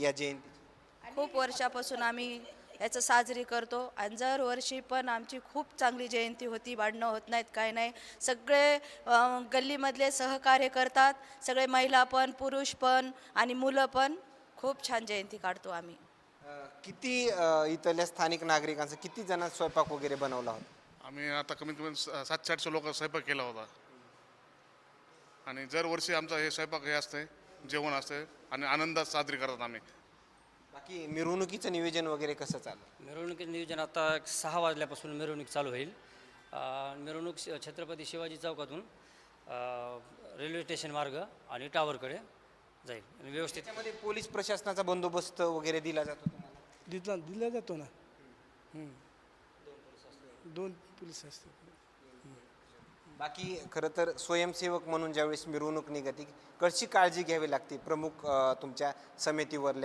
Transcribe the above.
या जयंती? खूप वर्षापासून आम्ही याचं साजरी करतो आणि दरवर्षी पण आमची खूप चांगली जयंती होती. भांडणं होत नाहीत, काय नाही. सगळे गल्लीमधले सहकार्य करतात. सगळे महिला पण, पुरुष पण आणि मुलं पण. खूप छान जयंती काढतो आम्ही. किती इथल्या स्थानिक नागरिकांचा किती जणांचा स्वयंपाक वगैरे बनवला होता? आम्ही आता कमीत कमी 700-800 लोक स्वयंपाक केला होता. आणि दरवर्षी आमचा हे स्वयंपाक हे असते, जेवण असते आणि आनंदात साजरी करतात आम्ही. बाकी मिरवणुकीचं नियोजन वगैरे कसं चाललं? मिरवणुकीचं नियोजन आता 6 वाजल्यापासून मिरवणूक चालू होईल. मिरवणूक छत्रपती शिवाजी चौकातून रेल्वे स्टेशन मार्ग आणि टावरकडे जाईल आणि व्यवस्थित. त्यामध्ये पोलीस प्रशासनाचा बंदोबस्त वगैरे दिला जातो तुम्हाला? दिला जातो ना. 2 पोलीस असतात. बाकी खरं तर स्वयंसेवक म्हणून ज्यावेळेस मिरवणूक निघते कशी काळजी घ्यावी लागते प्रमुख तुमच्या समितीवरल्या